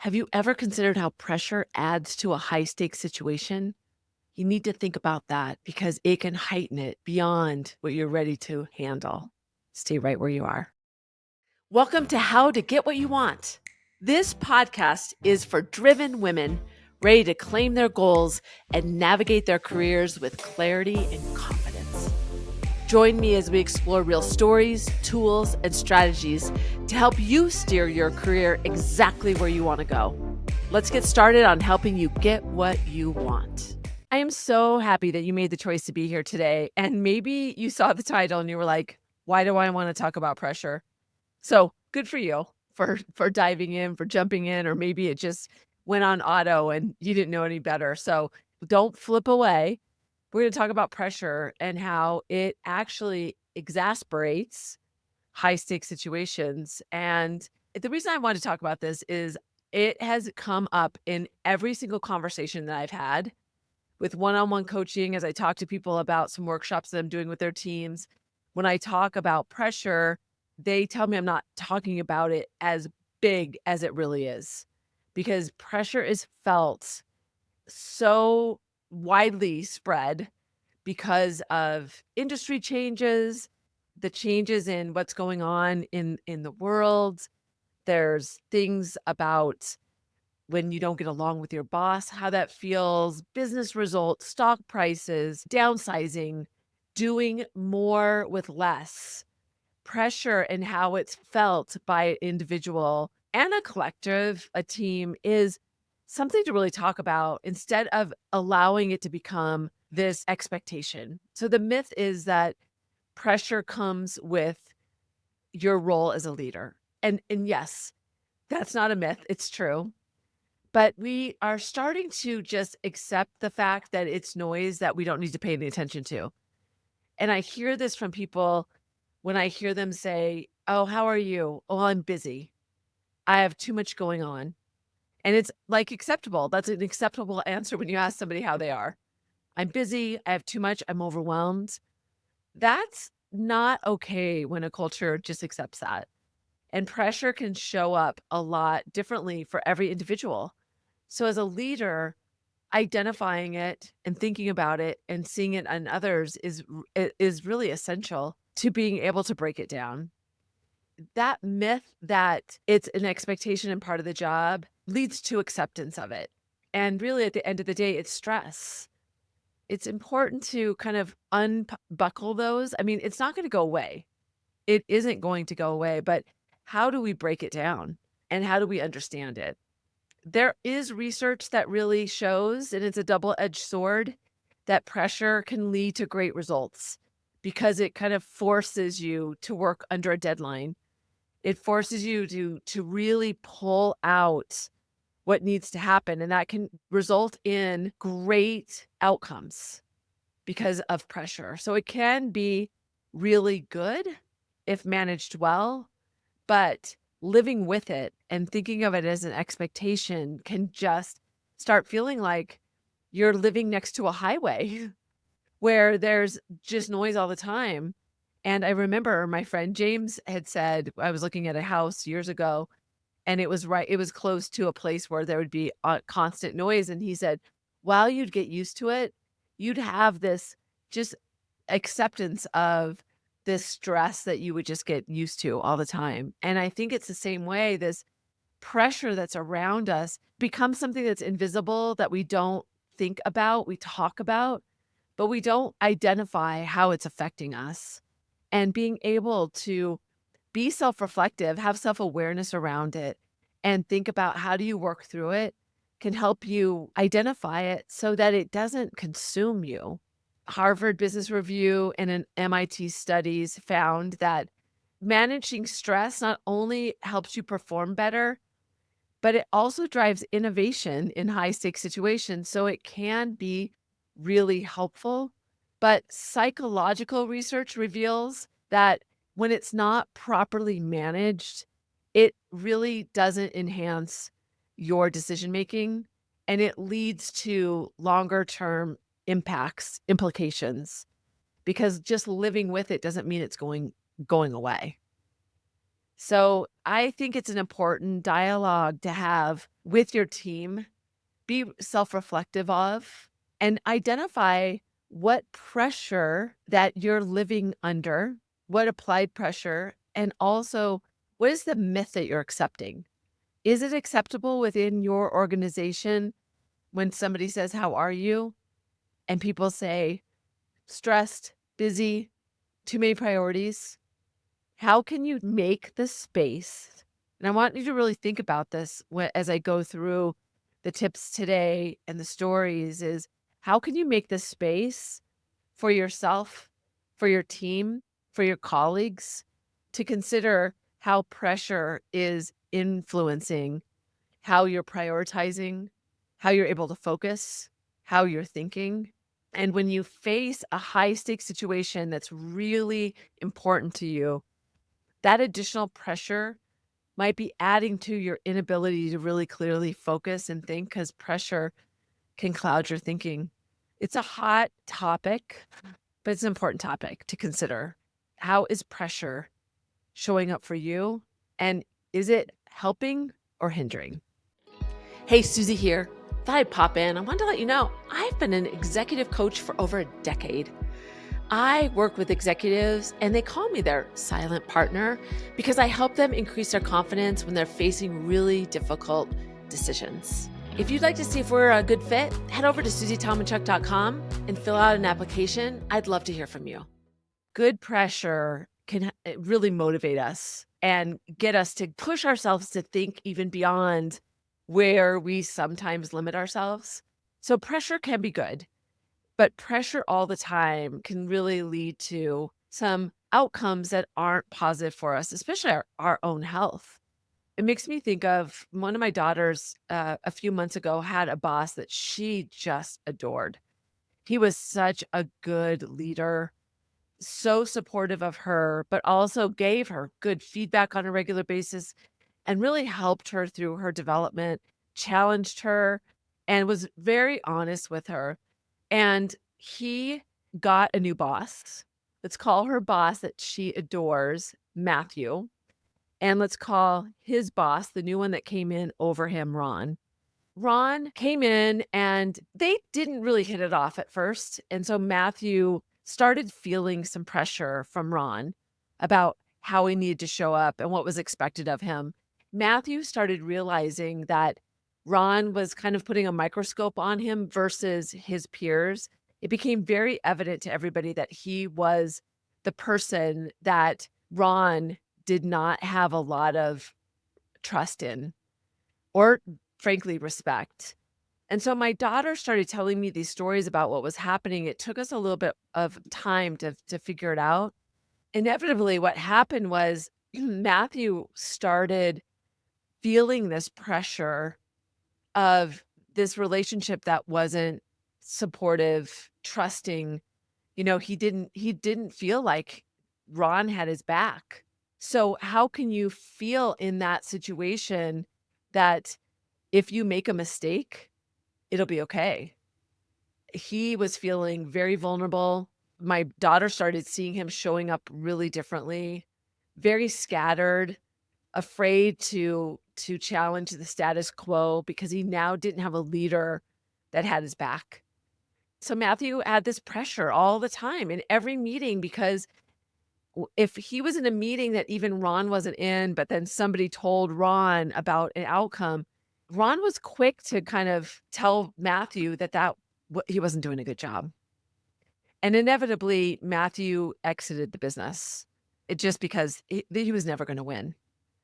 Have you ever considered how pressure adds to a high stakes situation? You need to think about that because it can heighten it beyond what you're ready to handle. Stay right where you are. Welcome to How to Get What You Want. This podcast is for driven women ready to claim their goals and navigate their careers with clarity and confidence. Join me as we explore real stories, tools, and strategies to help you steer your career exactly where you want to go. Let's get started on helping you get what you want. I am so happy that you made the choice to be here today. And maybe you saw the title and you were like, why do I want to talk about pressure? So good for you for diving in, for jumping in, or maybe it just went on auto and you didn't know any better. So don't flip away. We're going to talk about pressure and how it actually exasperates high stakes situations. And the reason I want to talk about this is it has come up in every single conversation that I've had with one-on-one coaching as I talk to people about some workshops that I'm doing with their teams. When I talk about pressure, they tell me I'm not talking about it as big as it really is because pressure is felt so widely spread because of industry changes, the changes in what's going on in the world. There's things about when you don't get along with your boss, how that feels, business results, stock prices, downsizing, doing more with less, pressure and how it's felt by an individual and a collective, a team is something to really talk about instead of allowing it to become this expectation. So the myth is that pressure comes with your role as a leader. And yes, that's not a myth, it's true. But we are starting to just accept the fact that it's noise that we don't need to pay any attention to. And I hear this from people when I hear them say, "Oh, how are you?" "Oh, I'm busy. I have too much going on." And it's like acceptable. That's an acceptable answer when you ask somebody how they are. "I'm busy. I have too much. I'm overwhelmed." That's not okay when a culture just accepts that. And pressure can show up a lot differently for every individual. So as a leader, identifying it and thinking about it and seeing it in others is really essential to being able to break it down. That myth that it's an expectation and part of the job leads to acceptance of it. And really, at the end of the day, it's stress. It's important to kind of unbuckle those. I mean, it's not going to go away. It isn't going to go away, but how do we break it down and how do we understand it? There is research that really shows, and it's a double-edged sword, that pressure can lead to great results because it kind of forces you to work under a deadline. It forces you to really pull out what needs to happen, and that can result in great outcomes because of pressure. So it can be really good if managed well, but living with it and thinking of it as an expectation can just start feeling like you're living next to a highway where there's just noise all the time. And I remember my friend James had said, I was looking at a house years ago, and it was close to a place where there would be constant noise. And he said, while you'd get used to it, you'd have this just acceptance of this stress that you would just get used to all the time. And I think it's the same way, this pressure that's around us becomes something that's invisible that we don't think about, we talk about, but we don't identify how it's affecting us. And being able to be self-reflective, have self-awareness around it, and think about how do you work through it can help you identify it so that it doesn't consume you. Harvard Business Review and an MIT studies found that managing stress not only helps you perform better, but it also drives innovation in high stakes situations. So it can be really helpful. But psychological research reveals that when it's not properly managed, it really doesn't enhance your decision making and it leads to longer term implications because just living with it doesn't mean it's going away. So I think it's an important dialogue to have with your team, be self-reflective of, and identify what pressure that you're living under, what applied pressure, and also what is the myth that you're accepting? Is it acceptable within your organization when somebody says, "How are you?" and people say, "Stressed, busy, too many priorities"? How can you make the space, and I want you to really think about this as I go through the tips today and the stories, is how can you make the space for yourself, for your team, for your colleagues to consider how pressure is influencing how you're prioritizing, how you're able to focus, how you're thinking. And when you face a high stakes situation that's really important to you, that additional pressure might be adding to your inability to really clearly focus and think because pressure can cloud your thinking. It's a hot topic, but it's an important topic to consider. How is pressure showing up for you? And is it helping or hindering? Hey, Susie here. Thought I'd pop in. I wanted to let you know I've been an executive coach for over a decade. I work with executives and they call me their silent partner because I help them increase their confidence when they're facing really difficult decisions. If you'd like to see if we're a good fit, head over to susietalmanchuck.com and fill out an application. I'd love to hear from you. Good pressure can really motivate us and get us to push ourselves to think even beyond where we sometimes limit ourselves. So pressure can be good, but pressure all the time can really lead to some outcomes that aren't positive for us, especially our own health. It makes me think of one of my daughters a few months ago had a boss that she just adored. He was such a good leader, so supportive of her, but also gave her good feedback on a regular basis and really helped her through her development, challenged her, and was very honest with her. And he got a new boss. Let's call her boss that she adores, Matthew. And let's call his boss, the new one that came in over him, Ron. Ron came in and they didn't really hit it off at first. And so Matthew started feeling some pressure from Ron about how he needed to show up and what was expected of him. Matthew started realizing that Ron was kind of putting a microscope on him versus his peers. It became very evident to everybody that he was the person that Ron did not have a lot of trust in or frankly respect. And so my daughter started telling me these stories about what was happening. It took us a little bit of time to figure it out. Inevitably, what happened was Matthew started feeling this pressure of this relationship that wasn't supportive, trusting. He didn't feel like Ron had his back. So how can you feel in that situation that if you make a mistake, it'll be okay? He was feeling very vulnerable. My daughter started seeing him showing up really differently, very scattered, afraid to challenge the status quo because he now didn't have a leader that had his back. So Matthew had this pressure all the time in every meeting because if he was in a meeting that even Ron wasn't in, but then somebody told Ron about an outcome, Ron was quick to kind of tell Matthew that he wasn't doing a good job. And inevitably, Matthew exited the business. It just because he was never going to win.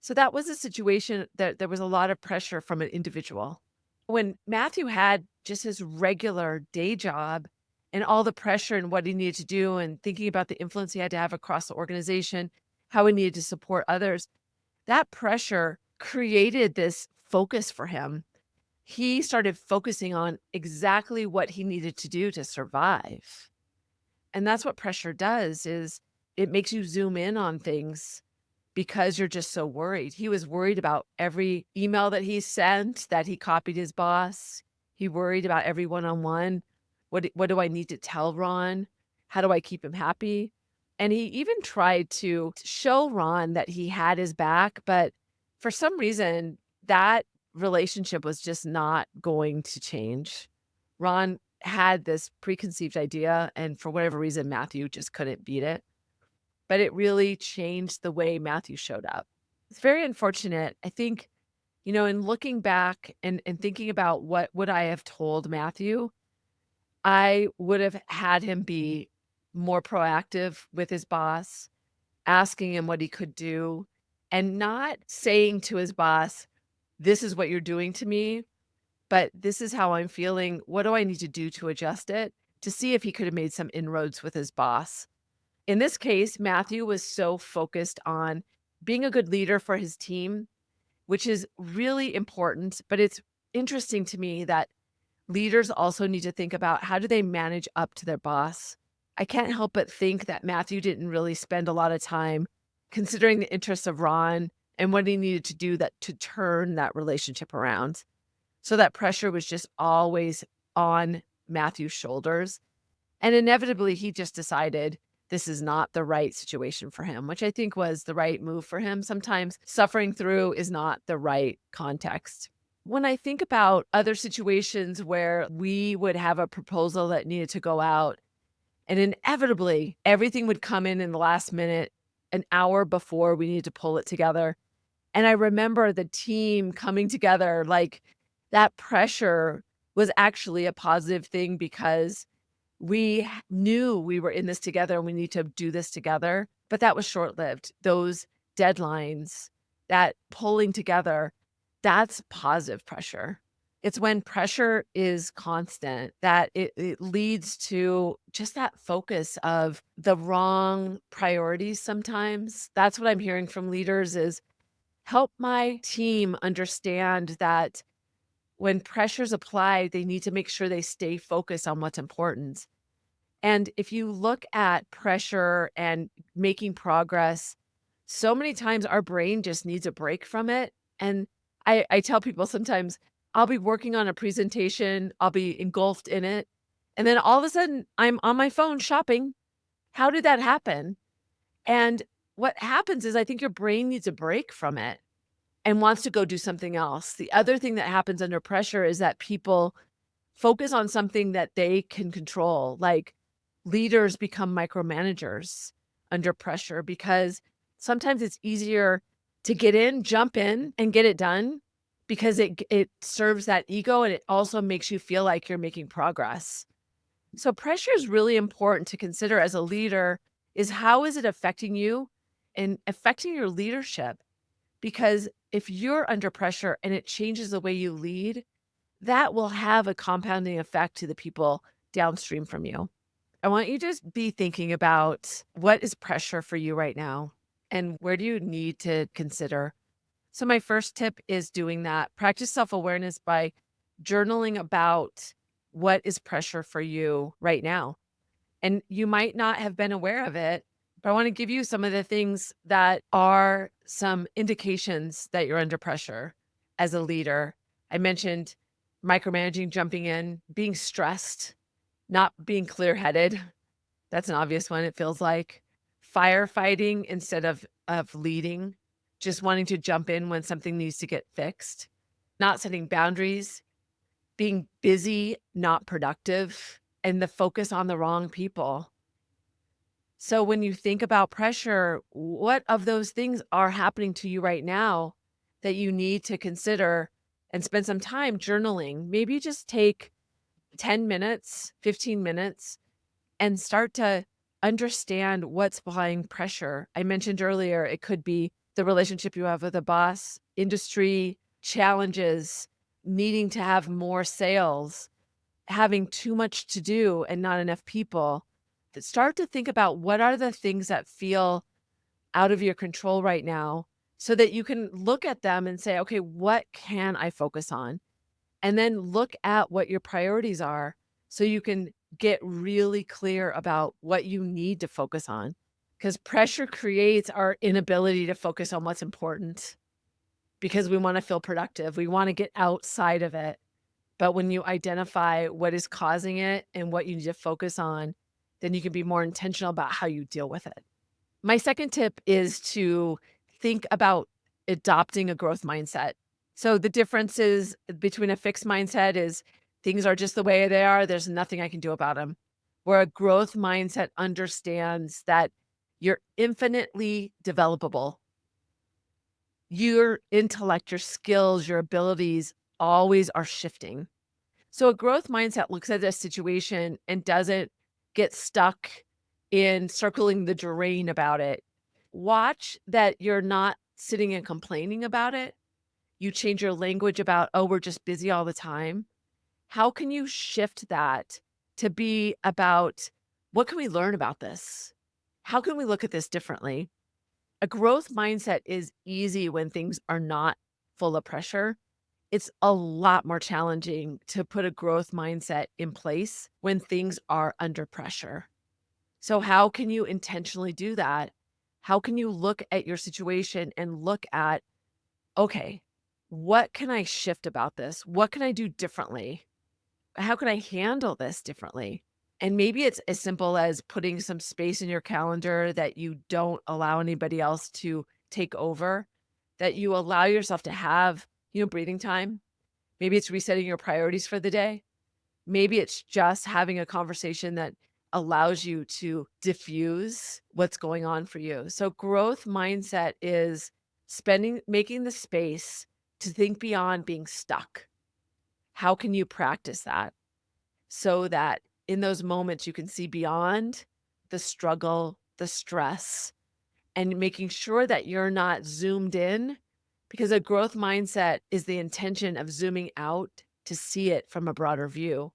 So that was a situation that there was a lot of pressure from an individual. When Matthew had just his regular day job and all the pressure and what he needed to do and thinking about the influence he had to have across the organization, how he needed to support others, that pressure created this focus for him. He started focusing on exactly what he needed to do to survive. And that's what pressure does is it makes you zoom in on things because you're just so worried. He was worried about every email that he sent that he copied his boss. He worried about every one-on-one. What do I need to tell Ron? How do I keep him happy? And he even tried to show Ron that he had his back, but for some reason that relationship was just not going to change. Ron had this preconceived idea, and for whatever reason, Matthew just couldn't beat it. But it really changed the way Matthew showed up. It's very unfortunate. I think, in looking back and thinking about what would I have told Matthew, I would have had him be more proactive with his boss, asking him what he could do, and not saying to his boss, "This is what you're doing to me, but this is how I'm feeling. What do I need to do to adjust it?" To see if he could have made some inroads with his boss. In this case, Matthew was so focused on being a good leader for his team, which is really important, but it's interesting to me that leaders also need to think about how do they manage up to their boss. I can't help but think that Matthew didn't really spend a lot of time considering the interests of Ron and what he needed to do that to turn that relationship around. So that pressure was just always on Matthew's shoulders. And inevitably, he just decided this is not the right situation for him, which I think was the right move for him. Sometimes suffering through is not the right context. When I think about other situations where we would have a proposal that needed to go out, and inevitably everything would come in the last minute, an hour before we needed to pull it together. And I remember the team coming together, like that pressure was actually a positive thing because knew we were in this together and we need to do this together, but that was short-lived. Those deadlines, that pulling together, that's positive pressure. It's when pressure is constant that it leads to just that focus of the wrong priorities sometimes. That's what I'm hearing from leaders is help my team understand that when pressure's applied, they need to make sure they stay focused on what's important. And if you look at pressure and making progress, so many times our brain just needs a break from it. And I tell people sometimes I'll be working on a presentation, I'll be engulfed in it. And then all of a sudden I'm on my phone shopping. How did that happen? And what happens is I think your brain needs a break from it and wants to go do something else. The other thing that happens under pressure is that people focus on something that they can control, like leaders become micromanagers under pressure because sometimes it's easier to get in, jump in, and get it done because it serves that ego and it also makes you feel like you're making progress. So pressure is really important to consider as a leader is how is it affecting you and affecting your leadership? Because if you're under pressure and it changes the way you lead, that will have a compounding effect to the people downstream from you. I want you to just be thinking about what is pressure for you right now and where do you need to consider. So, my first tip is doing that. Practice self awareness by journaling about what is pressure for you right now. And you might not have been aware of it, but I want to give you some of the things that are some indications that you're under pressure as a leader. I mentioned micromanaging, jumping in, being stressed, not being clear headed. That's an obvious one, it feels like. Firefighting instead of leading, just wanting to jump in when something needs to get fixed, not setting boundaries, being busy, not productive, and the focus on the wrong people. So when you think about pressure, what of those things are happening to you right now that you need to consider and spend some time journaling? Maybe just take 10 minutes, 15 minutes and start to understand what's behind pressure. I mentioned earlier, it could be the relationship you have with a boss, industry challenges, needing to have more sales, having too much to do and not enough people. Start to think about what are the things that feel out of your control right now so that you can look at them and say, okay, what can I focus on? And then look at what your priorities are so you can get really clear about what you need to focus on. Because pressure creates our inability to focus on what's important because we want to feel productive. We want to get outside of it. But when you identify what is causing it and what you need to focus on, then you can be more intentional about how you deal with it. My second tip is to think about adopting a growth mindset. So the difference is between a fixed mindset is things are just the way they are. There's nothing I can do about them. Where a growth mindset understands that you're infinitely developable. Your intellect, your skills, your abilities always are shifting. So a growth mindset looks at a situation and doesn't get stuck in circling the drain about it. Watch that you're not sitting and complaining about it. You change your language about, oh, we're just busy all the time. How can you shift that to be about what can we learn about this? How can we look at this differently? A growth mindset is easy when things are not full of pressure. It's a lot more challenging to put a growth mindset in place when things are under pressure. So, how can you intentionally do that? How can you look at your situation and look at, okay, what can I shift about this? What can I do differently? How can I handle this differently? And maybe it's as simple as putting some space in your calendar that you don't allow anybody else to take over, that you allow yourself to have, breathing time. Maybe it's resetting your priorities for the day. Maybe it's just having a conversation that allows you to diffuse what's going on for you. So growth mindset is making the space to think beyond being stuck. How can you practice that so that in those moments you can see beyond the struggle, the stress, and making sure that you're not zoomed in because a growth mindset is the intention of zooming out to see it from a broader view,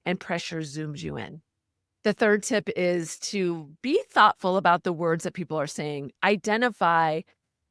and pressure zooms you in. The third tip is to be thoughtful about the words that people are saying. Identify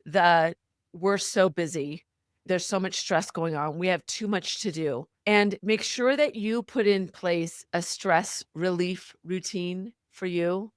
the we're so busy. There's so much stress going on. We have too much to do. And make sure that you put in place a stress relief routine for you,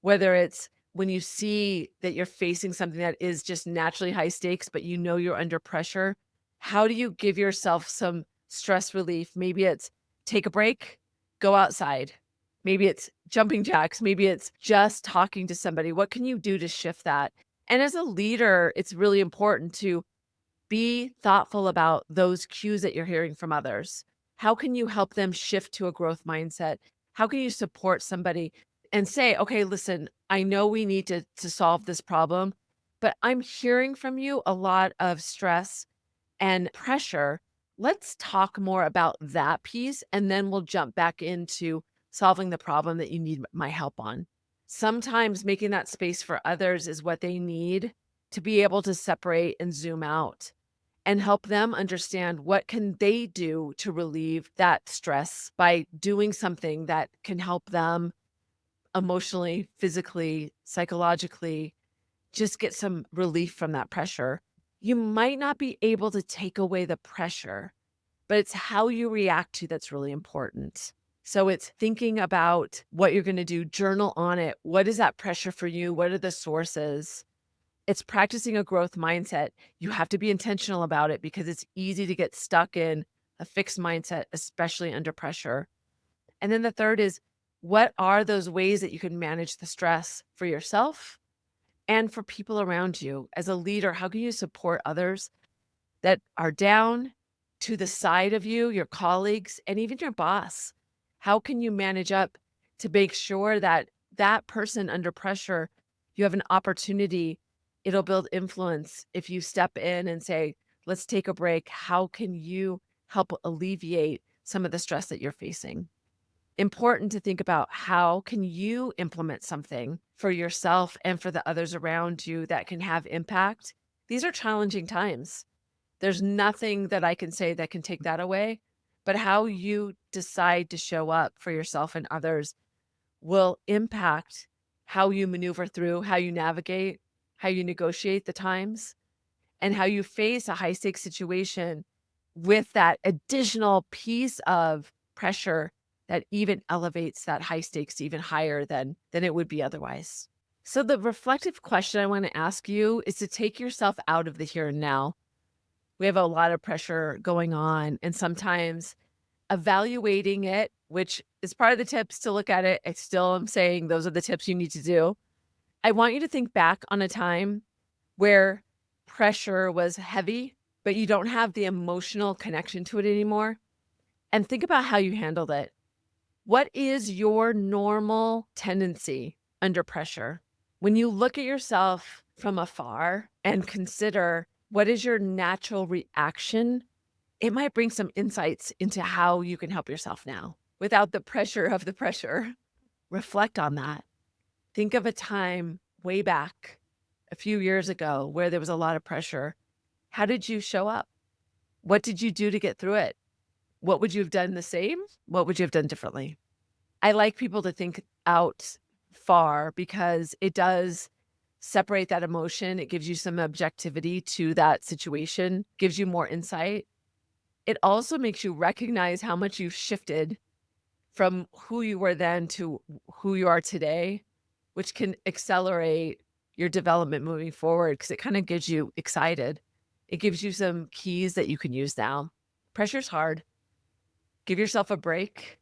whether it's when you see that you're facing something that is just naturally high stakes, but you know you're under pressure. How do you give yourself some stress relief? Maybe it's take a break, go outside. Maybe it's jumping jacks. Maybe it's just talking to somebody. What can you do to shift that? And as a leader, it's really important to be thoughtful about those cues that you're hearing from others. How can you help them shift to a growth mindset? How can you support somebody and say, okay, listen, I know we need to solve this problem, but I'm hearing from you a lot of stress and pressure. Let's talk more about that piece, and then we'll jump back into solving the problem that you need my help on. Sometimes making that space for others is what they need to be able to separate and zoom out and help them understand what can they do to relieve that stress by doing something that can help them emotionally, physically, psychologically, just get some relief from that pressure. You might not be able to take away the pressure, but it's how you react to that's really important. So it's thinking about what you're going to do, journal on it. What is that pressure for you? What are the sources? It's practicing a growth mindset. You have to be intentional about it because it's easy to get stuck in a fixed mindset, especially under pressure. And then the third is what are those ways that you can manage the stress for yourself and for people around you? As a leader, how can you support others that are down to the side of you, your colleagues, and even your boss? How can you manage up to make sure that that person under pressure, you have an opportunity? It'll build influence if you step in and say, let's take a break. How can you help alleviate some of the stress that you're facing? Important to think about how can you implement something for yourself and for the others around you that can have impact. These are challenging times. There's nothing that I can say that can take that away, but how you decide to show up for yourself and others will impact how you maneuver through, how you navigate, how you negotiate the times, and how you face a high stakes situation with that additional piece of pressure that even elevates that high stakes even higher than it would be otherwise. So the reflective question I want to ask you is to take yourself out of the here and now. We have a lot of pressure going on, and sometimes evaluating it, which is part of the tips to look at it. I still am saying those are the tips you need to do. I want you to think back on a time where pressure was heavy, but you don't have the emotional connection to it anymore. And think about how you handled it. What is your normal tendency under pressure? When you look at yourself from afar and consider what is your natural reaction, it might bring some insights into how you can help yourself now without the pressure of the pressure. Reflect on that. Think of a time way back a few years ago where there was a lot of pressure. How did you show up? What did you do to get through it? What would you have done the same? What would you have done differently? I like people to think out far because it does separate that emotion. It gives you some objectivity to that situation, gives you more insight. It also makes you recognize how much you've shifted from who you were then to who you are today, which can accelerate your development moving forward because it kind of gets you excited. It gives you some keys that you can use now. Pressure's hard. Give yourself a break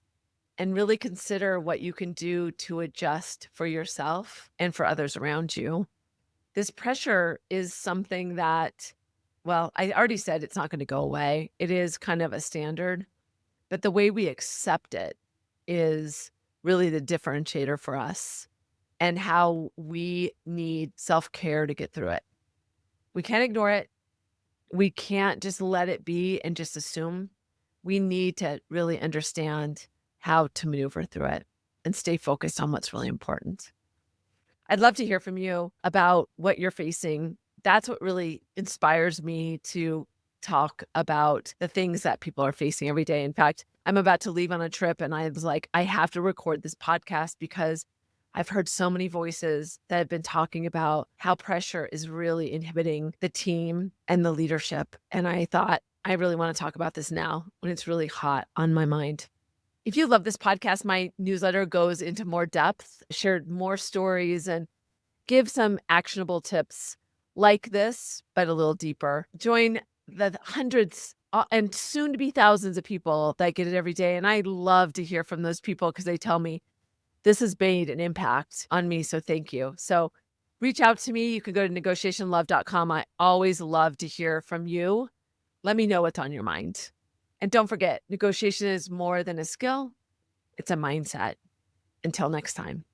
and really consider what you can do to adjust for yourself and for others around you. This pressure is something that, well, I already said it's not going to go away. It is kind of a standard, but the way we accept it is really the differentiator for us and how we need self care to get through it. We can't ignore it. We can't just let it be and just assume. We need to really understand how to maneuver through it and stay focused on what's really important. I'd love to hear from you about what you're facing. That's what really inspires me to talk about the things that people are facing every day. In fact, I'm about to leave on a trip and I was like, I have to record this podcast because I've heard so many voices that have been talking about how pressure is really inhibiting the team and the leadership. And I thought, I really want to talk about this now when it's really hot on my mind. If you love this podcast, my newsletter goes into more depth, shared more stories, and give some actionable tips like this, but a little deeper. Join the hundreds and soon to be thousands of people that get it every day. And I love to hear from those people because they tell me this has made an impact on me. So thank you. So reach out to me. You can go to negotiationlove.com. I always love to hear from you. Let me know what's on your mind. And don't forget, negotiation is more than a skill, it's a mindset. Until next time.